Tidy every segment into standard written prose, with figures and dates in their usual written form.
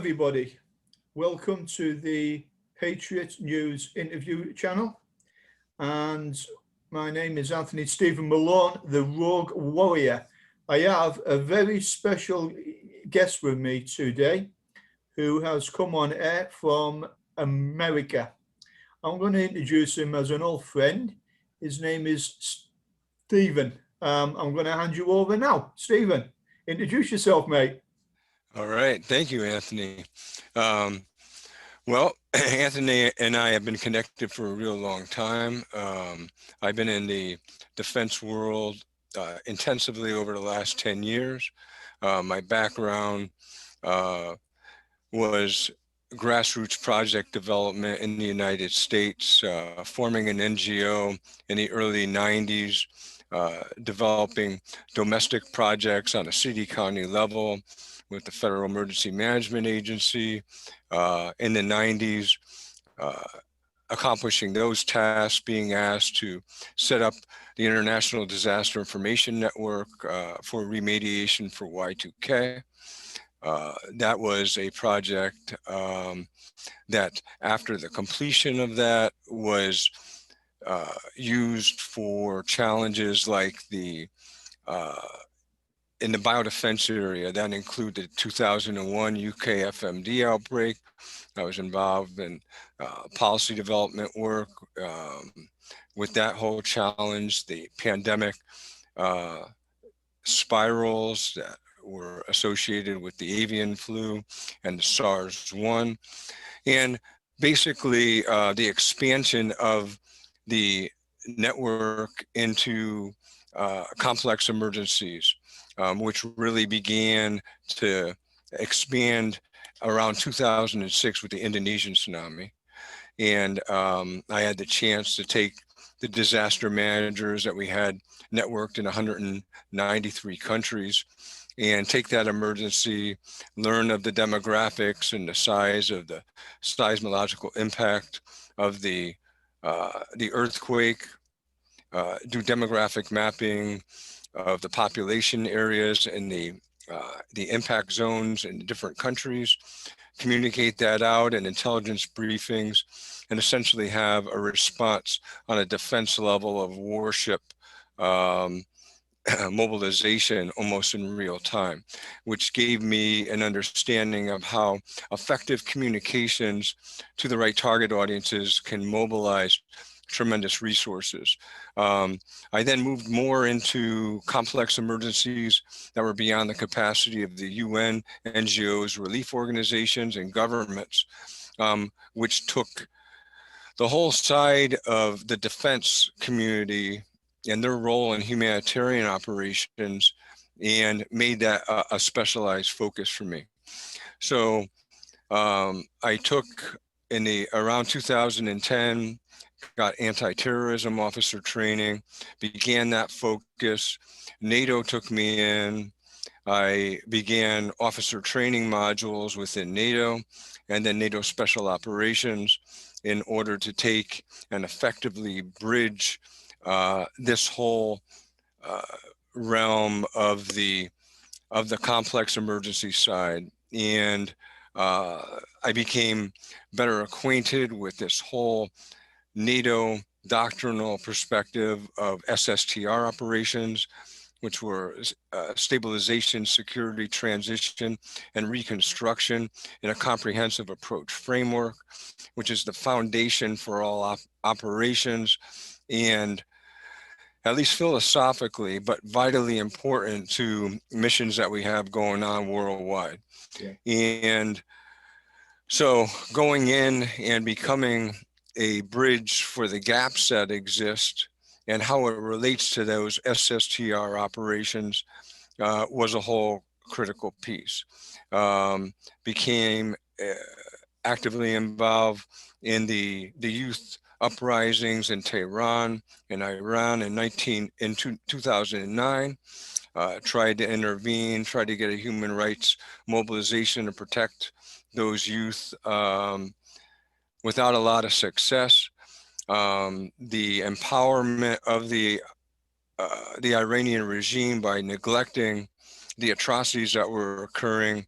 everybody. Welcome to the Patriot News interview channel. And my name is Anthony Stephen Malone, the Rogue Warrior. I have a very special guest with me today who has come on air from America. I'm going to introduce him as an old friend. His name is Stephen. I'm going to hand you over now. Stephen, introduce yourself, mate. All right. Thank you, Anthony. Well, Anthony and I have been connected for a real long time. I've been in the defense world intensively over the last 10 years. My background was grassroots project development in the United States, forming an NGO in the early 90s, developing domestic projects on a city-county level with the Federal Emergency Management Agency in the 90s, accomplishing those tasks, being asked to set up the International Disaster Information Network for remediation for Y2K. That was a project that after the completion of that was used for challenges like in the biodefense area. That included 2001 UK FMD outbreak. I was involved in policy development work with that whole challenge, the pandemic spirals that were associated with the avian flu and the SARS-1, and basically the expansion of the network into complex emergencies, which really began to expand around 2006 with the Indonesian tsunami. And I had the chance to take the disaster managers that we had networked in 193 countries and take that emergency, learn of the demographics and the size of the seismological impact of the earthquake, do demographic mapping of the population areas and the impact zones in different countries, communicate that out in intelligence briefings, and essentially have a response on a defense level of warship mobilization almost in real time, which gave me an understanding of how effective communications to the right target audiences can mobilize tremendous resources. I then moved more into complex emergencies that were beyond the capacity of the UN, NGOs, relief organizations, and governments, which took the whole side of the defense community and their role in humanitarian operations and made that a specialized focus for me. So I took around 2010, got anti-terrorism officer training, began that focus. NATO took me in. I began officer training modules within NATO and then NATO special operations in order to take and effectively bridge this whole realm of the complex emergency side. And I became better acquainted with this whole NATO doctrinal perspective of SSTR operations, which were stabilization, security, transition, and reconstruction in a comprehensive approach framework, which is the foundation for all operations, and at least philosophically, but vitally important to missions that we have going on worldwide. Yeah. And so going in and becoming a bridge for the gaps that exist and how it relates to those SSTR operations was a whole critical piece. Became actively involved in the youth uprisings in Tehran and Iran in 2009, tried to intervene, tried to get a human rights mobilization to protect those youth without a lot of success. The empowerment of the Iranian regime by neglecting the atrocities that were occurring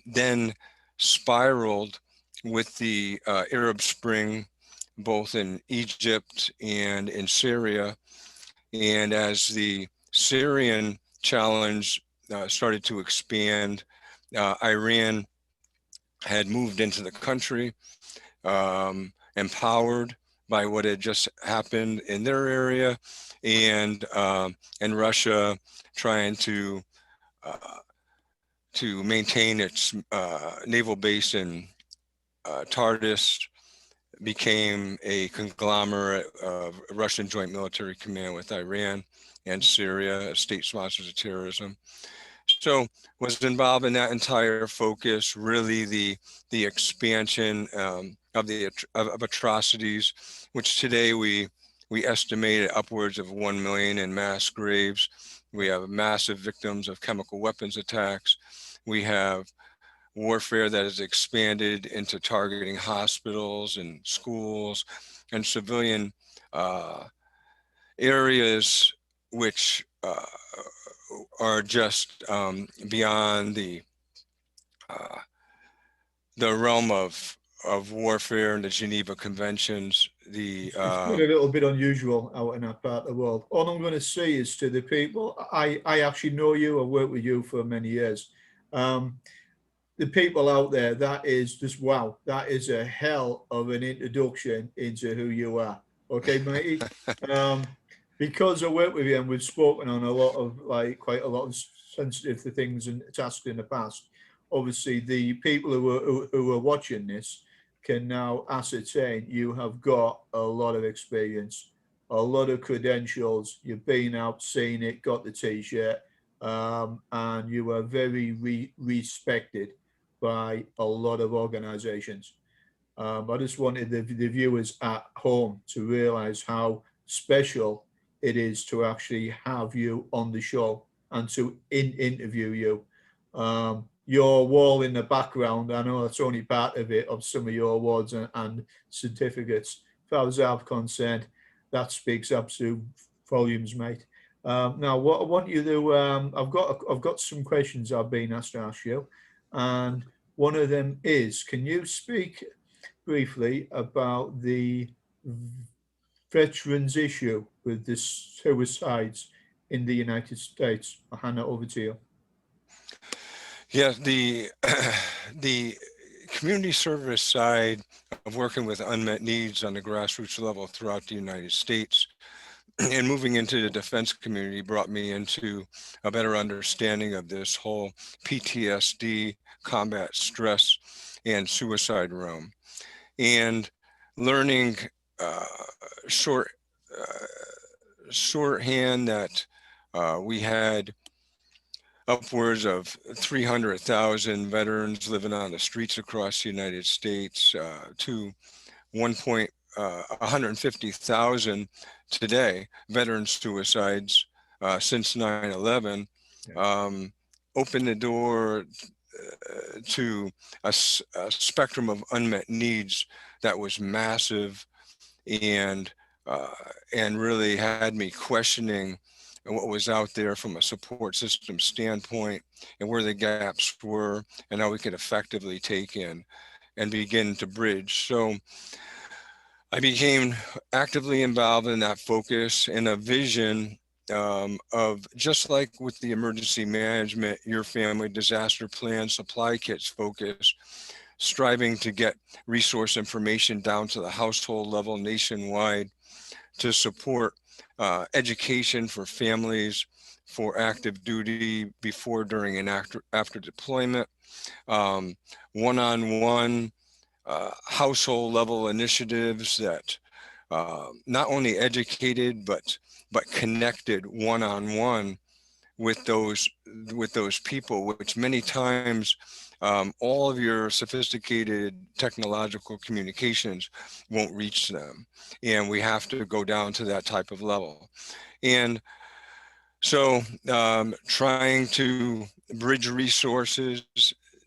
then spiraled with the Arab Spring, both in Egypt and in Syria. And as the Syrian challenge started to expand, Iran had moved into the country, empowered by what had just happened in their area, and Russia trying to maintain its naval base in Tartus, became a conglomerate of Russian Joint Military Command with Iran and Syria as state sponsors of terrorism. So was involved in that entire focus, really the expansion of atrocities, which today we estimate upwards of 1 million in mass graves. We have massive victims of chemical weapons attacks. We have warfare that has expanded into targeting hospitals and schools and civilian areas, which are just beyond the realm of warfare and the Geneva Conventions. It's been a little bit unusual out in that part of the world. All I'm going to say is to the people, I actually know you, I've worked with you for many years. The people out there, that is just wow. That is a hell of an introduction into who you are. Okay, matey? Because I work with you and we've spoken on a lot of quite a lot of sensitive things and tasks in the past. Obviously, the people who are watching this can now ascertain you have got a lot of experience, a lot of credentials. You've been out, seen it, got the T-shirt, and you are very respected by a lot of organizations. I just wanted the viewers at home to realize how special it is to actually have you on the show and to interview you. Your wall in the background, I know that's only part of it, of some of your awards and certificates. As far as I'm concerned, that speaks absolute volumes, mate. Now, what I want you to, I've got some questions I've been asked to ask you, and one of them is, can you speak briefly about the veterans issue with the suicides in the United States? I'll hand it over to you. Yeah, the community service side of working with unmet needs on the grassroots level throughout the United States and moving into the defense community brought me into a better understanding of this whole PTSD, combat stress, and suicide realm. And learning shorthand that we had upwards of 300,000 veterans living on the streets across the United States to 150,000 today, veteran suicides since 9/11, opened the door to a spectrum of unmet needs that was massive, and really had me questioning what was out there from a support system standpoint and where the gaps were and how we could effectively take in and begin to bridge. So I became actively involved in that focus and a vision of, just like with the emergency management, your family disaster plan, supply kits focus, striving to get resource information down to the household level nationwide to support education for families for active duty before, during, and after deployment, one-on-one household level initiatives that not only educated but connected one-on-one with those people, which many times all of your sophisticated technological communications won't reach them, and we have to go down to that type of level. And so trying to bridge resources,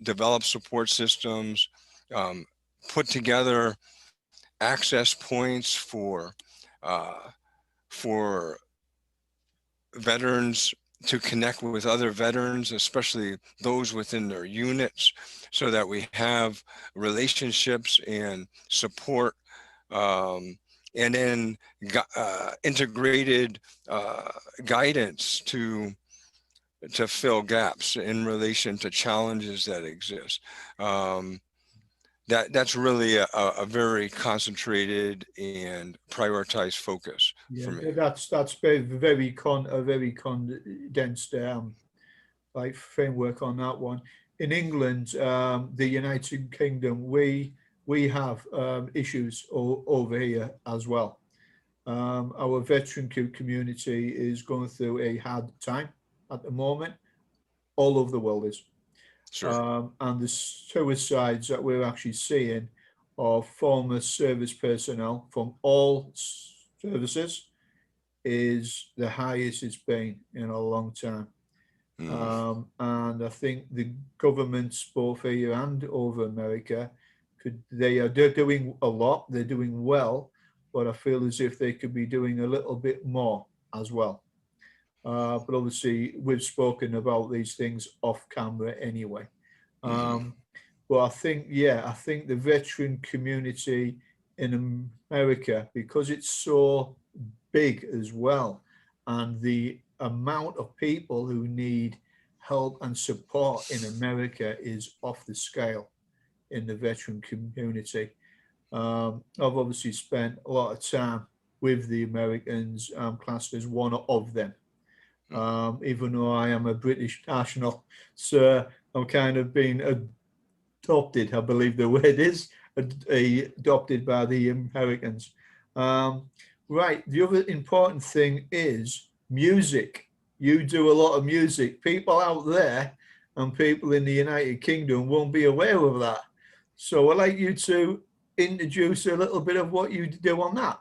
develop support systems, put together access points for veterans to connect with other veterans, especially those within their units, so that we have relationships and support, and then integrated guidance to fill gaps in relation to challenges that exist. That's really a very concentrated and prioritized focus for me. That's very a very condensed like framework on that one. In England, the United Kingdom, we have issues over here as well. Our veteran community is going through a hard time at the moment. All over the world is. Sure. And the suicides that we're actually seeing of former service personnel from all services is the highest it's been in a long time. And I think the governments, both here and over America, they're doing a lot, they're doing well, but I feel as if they could be doing a little bit more as well. But obviously, we've spoken about these things off camera anyway. But I think the veteran community in America, because it's so big as well, and the amount of people who need help and support in America is off the scale in the veteran community. I've obviously spent a lot of time with the Americans. I'm classed as one of them. Even though I am a British national, so I'm kind of being adopted, I believe the word is, adopted by the Americans. Right, the other important thing is music. You do a lot of music. People out there and people in the United Kingdom won't be aware of that. So I'd like you to introduce a little bit of what you do on that.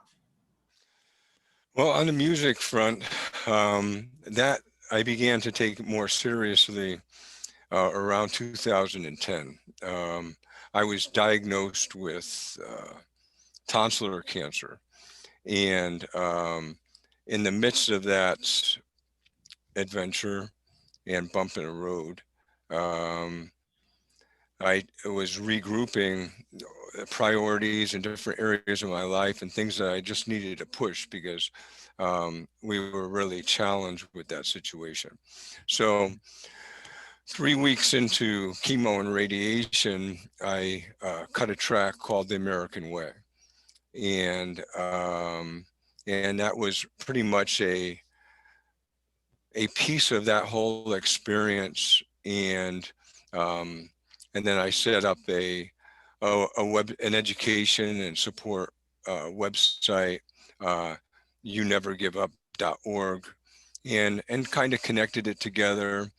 Well, on the music front, that I began to take more seriously around 2010. I was diagnosed with tonsillar cancer, and in the midst of that adventure and bump in the road, I was regrouping priorities in different areas of my life and things that I just needed to push because we were really challenged with that situation. So 3 weeks into chemo and radiation, I cut a track called The American Way. And that was pretty much a piece of that whole experience. And then I set up an education and support website, younevergiveup.org, and kind of connected it together.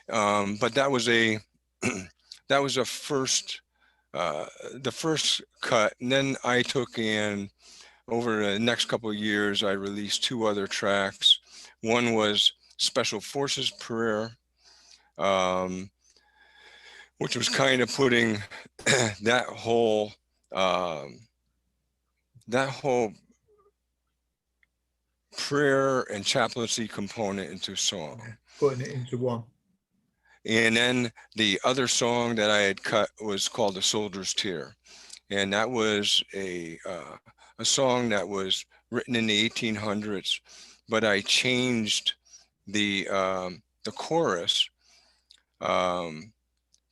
But that was the first cut. And then I took in, over the next couple of years, I released 2 other tracks. One was Special Forces Prayer, which was kind of putting that whole prayer and chaplaincy component into song. Putting it into one. And then the other song that I had cut was called A Soldier's Tear. And that was a song that was written in the 1800s, but I changed the chorus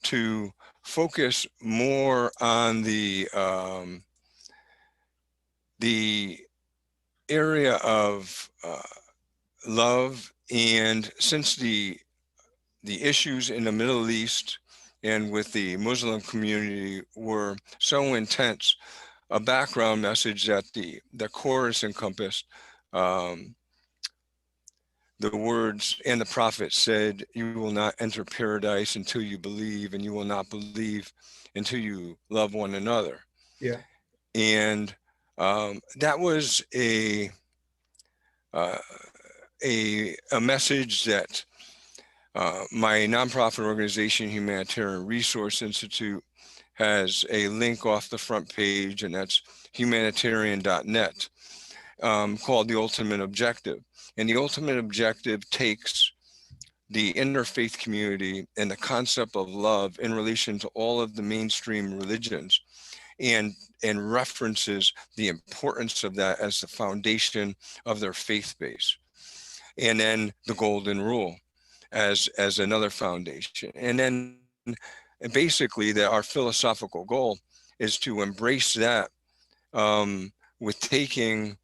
to focus more on the area of love. And since the issues in the Middle East and with the Muslim community were so intense, a background message that the chorus encompassed, the words, and the prophet said, "You will not enter paradise until you believe, and you will not believe until you love one another." Yeah. And that was a message that my nonprofit organization, Humanitarian Resource Institute, has a link off the front page, and that's humanitarian.net, called The Ultimate Objective. And the ultimate objective takes the interfaith community and the concept of love in relation to all of the mainstream religions, and references the importance of that as the foundation of their faith base. And then the golden rule as another foundation. And then basically that our philosophical goal is to embrace that, with taking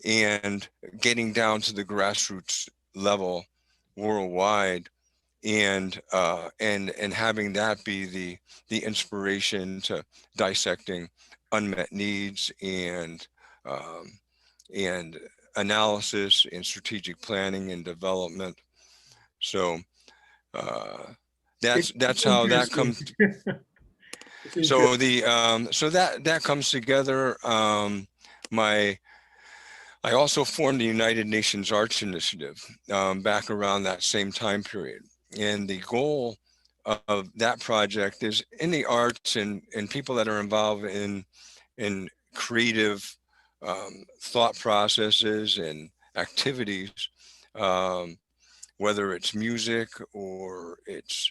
and getting down to the grassroots level worldwide, and having that be the inspiration to dissecting unmet needs, and analysis and strategic planning and development. So that's how that comes. So that comes together. I also formed the United Nations Arts Initiative back around that same time period. And the goal of that project is in the arts and people that are involved in creative thought processes and activities, whether it's music or it's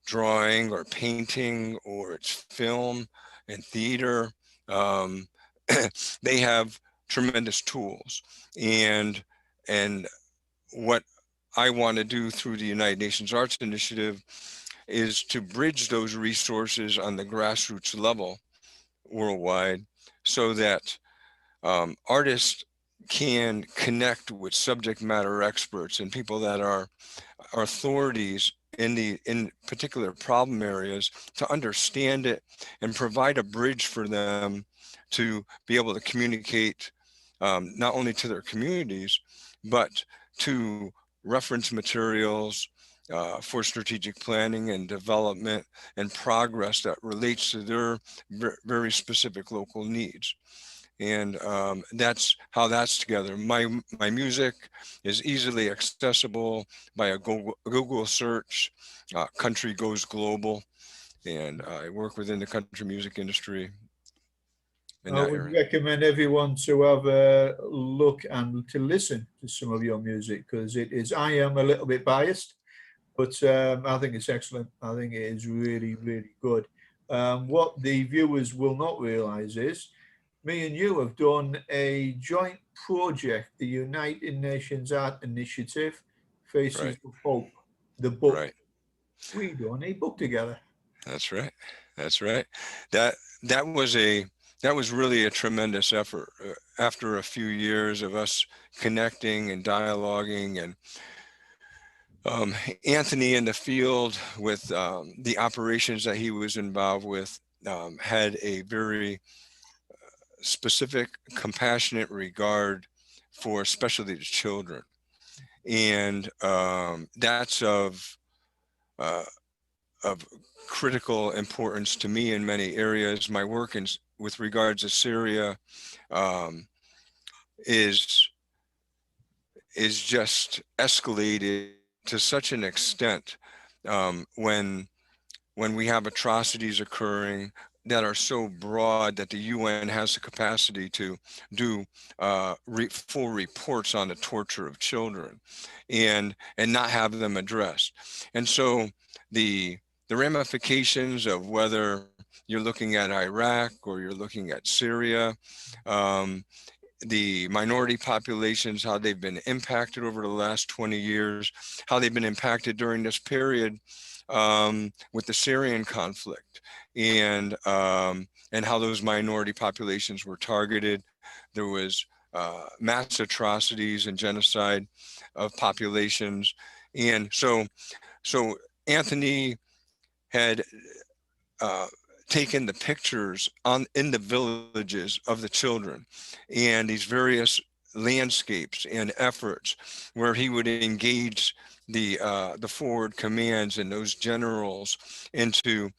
drawing or painting or it's film and theater. They have tremendous tools, and what I want to do through the United Nations Arts Initiative is to bridge those resources on the grassroots level worldwide, so that artists can connect with subject matter experts and people that are authorities in particular problem areas, to understand it and provide a bridge for them to be able to communicate not only to their communities, but to reference materials for strategic planning and development and progress that relates to their very specific local needs. And that's how that's together. My music is easily accessible by a Google search. Country Goes Global, and I work within the country music industry. I would recommend everyone to have a look and to listen to some of your music, because it is. I am a little bit biased, but I think it's excellent. I think it is really, really good. What the viewers will not realize is, me and you have done a joint project, the United Nations Art Initiative, Faces of Hope, the book. Right. We done a book together. That's right. That's right. That was really a tremendous effort. After a few years of us connecting and dialoguing, and Anthony in the field with the operations that he was involved with had a very specific, compassionate regard for especially the children, and that's of critical importance to me in many areas. My work with regards to Syria is just escalated to such an extent when we have atrocities occurring that are so broad that the UN has the capacity to do full reports on the torture of children and not have them addressed. And so the ramifications of whether you're looking at Iraq or you're looking at Syria, the minority populations, how they've been impacted over the last 20 years, how they've been impacted during this period with the Syrian conflict, and how those minority populations were targeted. There was mass atrocities and genocide of populations. And so Anthony had taken the pictures in the villages of the children and these various landscapes and efforts where he would engage the forward commands and those generals into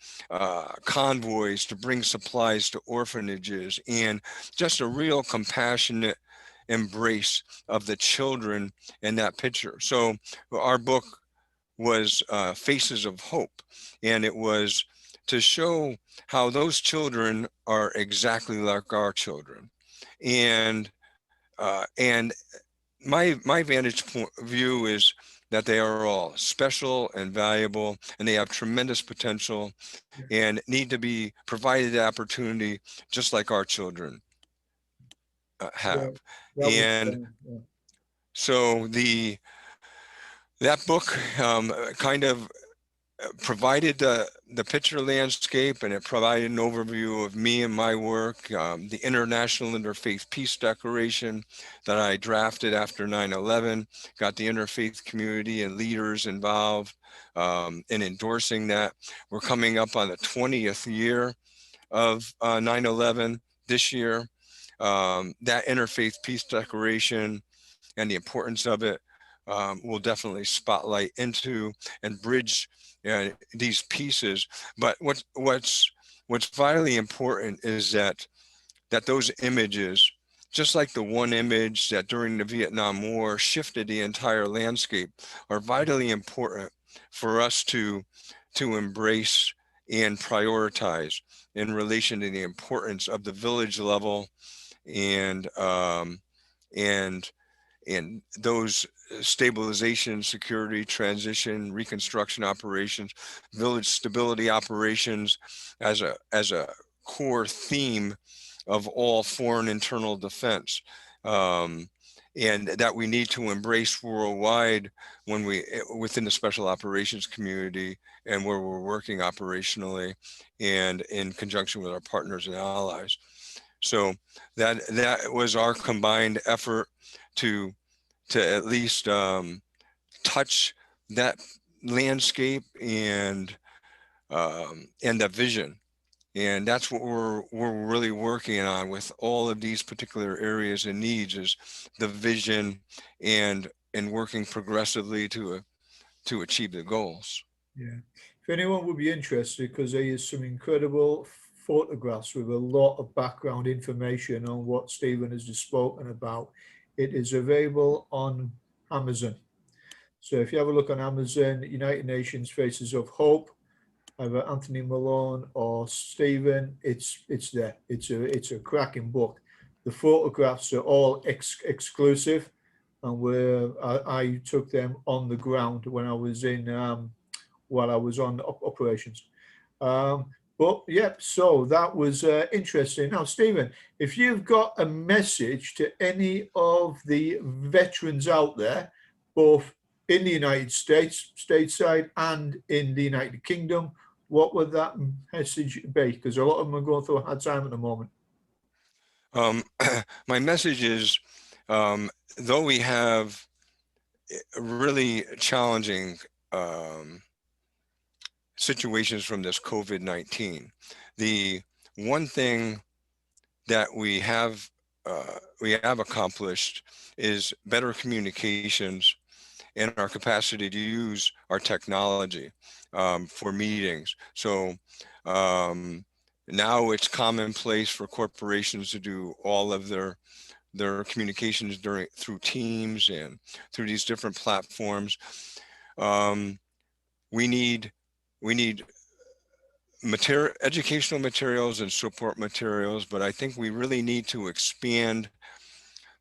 convoys to bring supplies to orphanages, and just a real compassionate embrace of the children in that picture. So our book was Faces of Hope, and it was to show how those children are exactly like our children. And my vantage point view is that they are all special and valuable, and they have tremendous potential and need to be provided the opportunity just like our children Yeah, have. that was, And yeah. so that book kind of provided the picture landscape, and it provided an overview of me and my work, the International Interfaith Peace Declaration that I drafted after 9/11, got the interfaith community and leaders involved in endorsing that. We're coming up on the 20th year of 9/11 this year. That Interfaith Peace Declaration and the importance of it will definitely spotlight into and bridge these pieces. But what's vitally important is that those images, just like the one image that during the Vietnam War shifted the entire landscape, are vitally important for us to embrace and prioritize in relation to the importance of the village level and and those stabilization, security, transition, reconstruction operations, village stability operations as a core theme of all foreign internal defense, and that we need to embrace worldwide when within the special operations community and where we're working operationally and in conjunction with our partners and allies. So that was our combined effort to at least touch that landscape and that vision. And that's what we're really working on with all of these particular areas and needs, is the vision and working progressively to achieve the goals. Yeah. If anyone would be interested, because there is some incredible photographs with a lot of background information on what Stephen has just spoken about, it is available on Amazon. So if you have a look on Amazon, United Nations Faces of Hope, either Anthony Malone or Stephen, it's there. It's a cracking book. The photographs are all exclusive, and I took them on the ground when I was in while I was on operations. But yeah, so that was interesting. Now, Stephen, if you've got a message to any of the veterans out there, both in the United States, stateside, and in the United Kingdom, what would that message be? Because a lot of them are going through a hard time at the moment. My message is, though we have really challenging situations from this COVID-19, the one thing that we have accomplished is better communications and our capacity to use our technology for meetings. So now it's commonplace for corporations to do all of their communications through Teams and through these different platforms. We need educational materials and support materials, but I think we really need to expand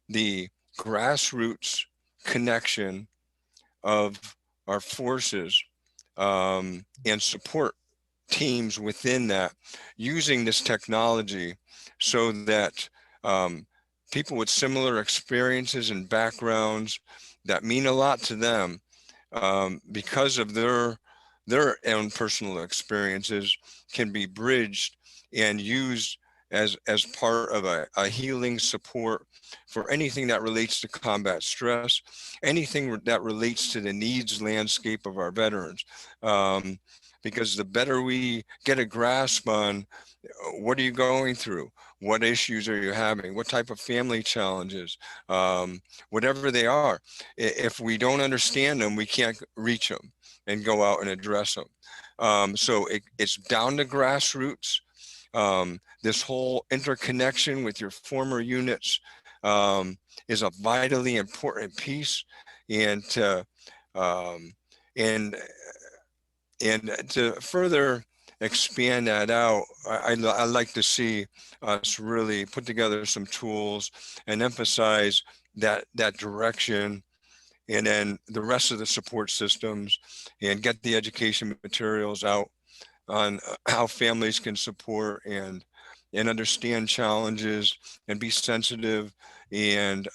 the grassroots connection of our forces and support teams within that, using this technology so that people with similar experiences and backgrounds that mean a lot to them because of their own personal experiences can be bridged and used as part of a healing support for anything that relates to combat stress, anything that relates to the needs landscape of our veterans. Because the better we get a grasp on what are you going through, what issues are you having, what type of family challenges, whatever they are, if we don't understand them, we can't reach them and go out and address them. So it's down to grassroots. This whole interconnection with your former units is a vitally important piece, and to further expand that out, I like to see us really put together some tools and emphasize that direction and then the rest of the support systems, and get the education materials out on how families can support and understand challenges and be sensitive and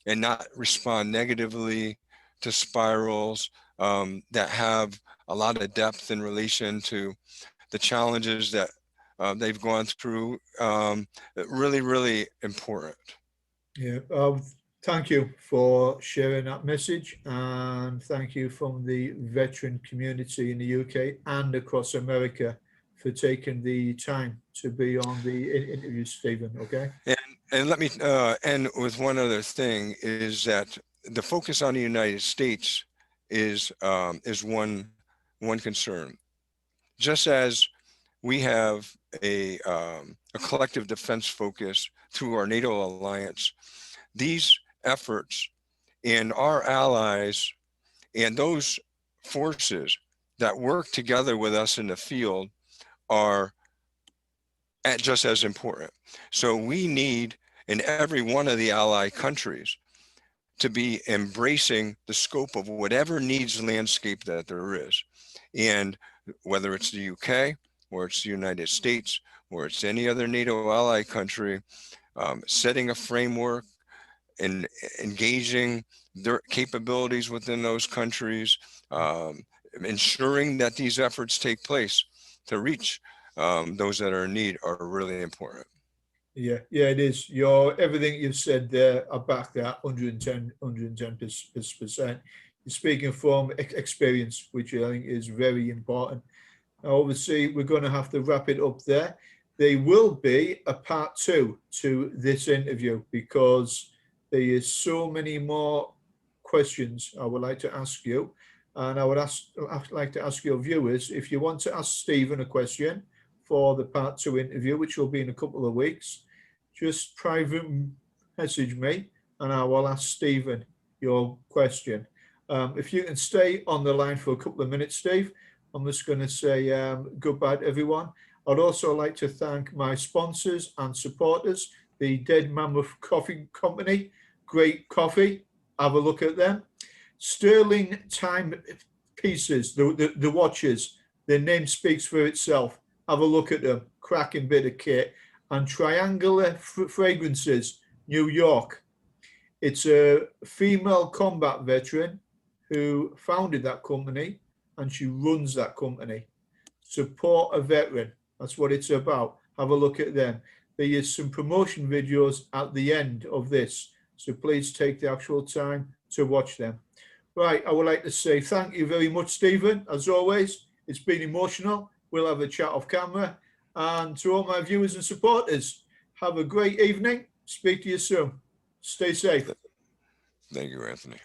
not respond negatively to spirals that have a lot of depth in relation to the challenges that they've gone through. Really, really important. Yeah. Thank you for sharing that message, and thank you from the veteran community in the UK and across America for taking the time to be on the interview, Stephen. Okay. And let me end with one other thing, is that the focus on the United States is one concern. Just as we have a collective defense focus through our NATO alliance, these efforts and our allies and those forces that work together with us in the field are just as important. So we need in every one of the allied countries to be embracing the scope of whatever needs landscape that there is. And whether it's the UK or it's the United States or it's any other NATO ally country, setting a framework and engaging their capabilities within those countries, ensuring that these efforts take place to reach those that are in need are really important. Yeah, it is. Everything you've said there, I back that 110%. You're speaking from experience, which I think is very important. Now, obviously, we're going to have to wrap it up there. There will be a part 2 to this interview because there is so many more questions I would like to ask you. And I'd like to ask your viewers, if you want to ask Stephen a question for the part 2 interview, which will be in a couple of weeks, just private message me and I will ask Stephen your question. If you can stay on the line for a couple of minutes, Steve, I'm just going to say goodbye to everyone. I'd also like to thank my sponsors and supporters, the Dead Mammoth Coffee Company. Great coffee. Have a look at them. Stirling Timepieces, the watches. Their name speaks for itself. Have a look at them. Cracking bit of kit. And Triangular Fragrances, New York. It's a female combat veteran who founded that company, and she runs that company. Support a veteran. That's what it's about. Have a look at them. There is some promotion videos at the end of this, so please take the actual time to watch them. Right, I would like to say thank you very much, Stephen. As always, it's been emotional. We'll have a chat off camera. And to all my viewers and supporters, have a great evening. Speak to you soon. Stay safe. Thank you, Anthony.